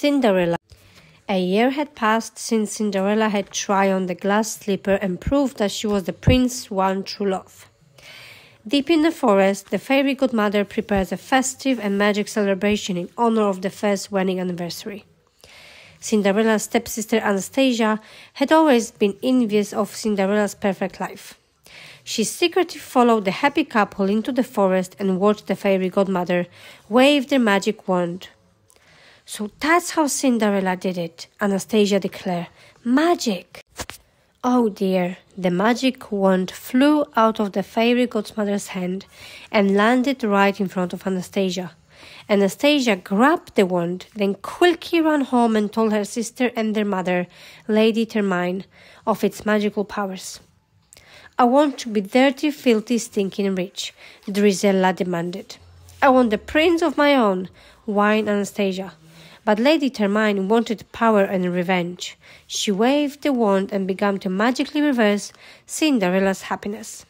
Cinderella. A year had passed since Cinderella had tried on the glass slipper and proved that she was the prince's one true love. Deep in the forest, the fairy godmother prepares a festive and magic celebration in honor of the first wedding anniversary. Cinderella's stepsister Anastasia had always been envious of Cinderella's perfect life. She secretly followed the happy couple into the forest and watched the fairy godmother wave their magic wand. "So that's how Cinderella did it," Anastasia declared. "Magic!" Oh dear, the magic wand flew out of the fairy godmother's hand and landed right in front of Anastasia. Anastasia grabbed the wand, then quickly ran home and told her sister and their mother, Lady Termine, of its magical powers. "I want to be dirty, filthy, stinking rich," Drizella demanded. "I want a prince of my own," whined Anastasia. But Lady Termine wanted power and revenge. She waved the wand and began to magically reverse Cinderella's happiness.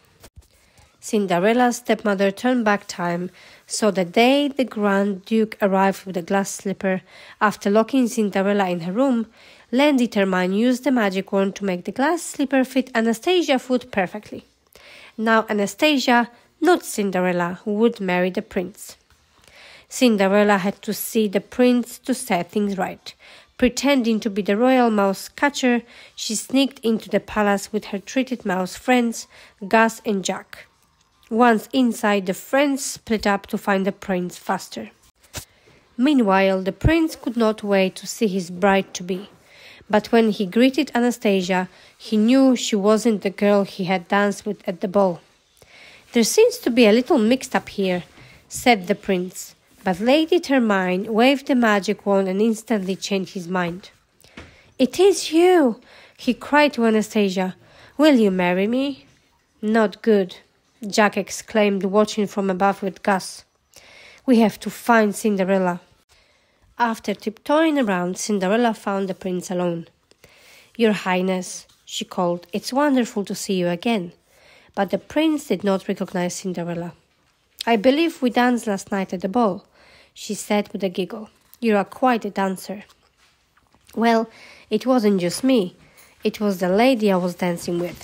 Cinderella's stepmother turned back time, so the day the Grand Duke arrived with a glass slipper, after locking Cinderella in her room, Lady Termine used the magic wand to make the glass slipper fit Anastasia's foot perfectly. Now Anastasia, not Cinderella, would marry the prince. Cinderella had to see the prince to set things right. Pretending to be the royal mouse catcher, she sneaked into the palace with her treated mouse friends, Gus and Jack. Once inside, the friends split up to find the prince faster. Meanwhile, the prince could not wait to see his bride-to-be. But when he greeted Anastasia, he knew she wasn't the girl he had danced with at the ball. "There seems to be a little mixed-up here," said the prince. But Lady Termine waved the magic wand and instantly changed his mind. "It is you!" he cried to Anastasia. "Will you marry me?" "Not good," Jack exclaimed, watching from above with Gus. "We have to find Cinderella." After tiptoeing around, Cinderella found the prince alone. "Your Highness," she called, "it's wonderful to see you again." But the prince did not recognize Cinderella. "I believe we danced last night at the ball," she said with a giggle. "You are quite a dancer." "Well, it wasn't just me. It was the lady I was dancing with,"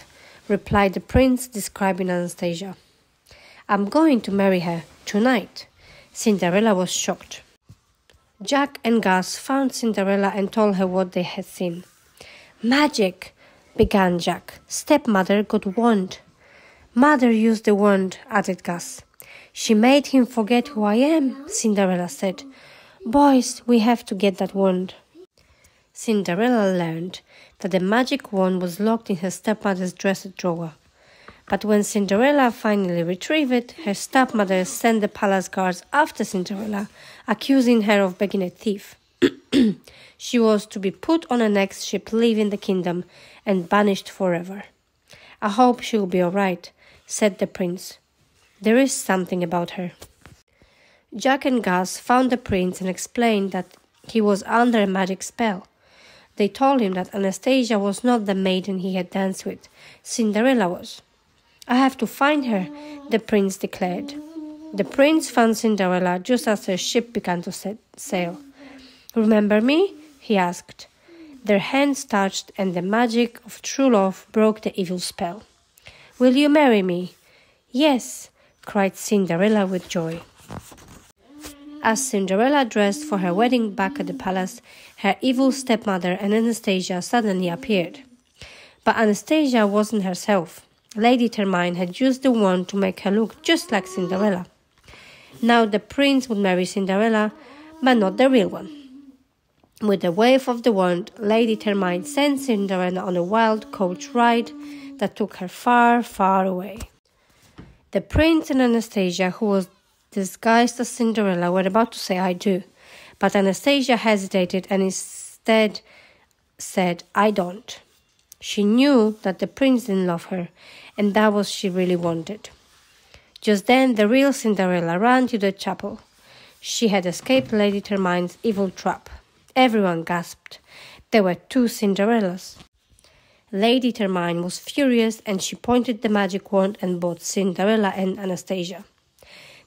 replied the prince, describing Anastasia. "I'm going to marry her tonight." Cinderella was shocked. Jack and Gus found Cinderella and told her what they had seen. "Magic," began Jack. "Stepmother got wand." "Mother used the wand," added Gus. "She made him forget who I am," Cinderella said. "Boys, we have to get that wand." Cinderella learned that the magic wand was locked in her stepmother's dresser drawer. But when Cinderella finally retrieved it, her stepmother sent the palace guards after Cinderella, accusing her of being a thief. She was to be put on a next ship leaving the kingdom and banished forever. "I hope she'll be all right," said the prince. "There is something about her." Jack and Gus found the prince and explained that he was under a magic spell. They told him that Anastasia was not the maiden he had danced with. Cinderella was. "I have to find her," the prince declared. The prince found Cinderella just as her ship began to sail. "Remember me?" he asked. Their hands touched, and the magic of true love broke the evil spell. "Will you marry me?" "Yes," cried Cinderella with joy. As Cinderella dressed for her wedding back at the palace, her evil stepmother and Anastasia suddenly appeared. But Anastasia wasn't herself. Lady Termine had used the wand to make her look just like Cinderella. Now the prince would marry Cinderella, but not the real one. With a wave of the wand, Lady Termine sent Cinderella on a wild coach ride that took her far, far away. The prince and Anastasia, who was disguised as Cinderella, were about to say "I do," but Anastasia hesitated and instead said "I don't." She knew that the prince didn't love her, and that was what she really wanted. Just then, the real Cinderella ran to the chapel. She had escaped Lady Termine's evil trap. Everyone gasped. There were two Cinderellas. Lady Termine was furious, and she pointed the magic wand and both Cinderella and Anastasia.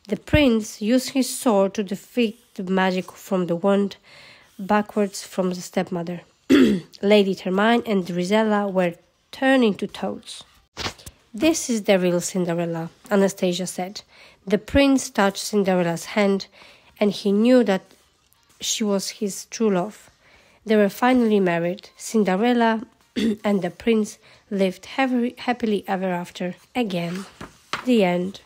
The prince used his sword to defeat the magic from the wand, backwards from the stepmother. Lady Hermione and Drizella were turning to toads. "This is the real Cinderella," Anastasia said. The prince touched Cinderella's hand, and he knew that she was his true love. They were finally married. Cinderella and the prince lived happily ever after again. The end.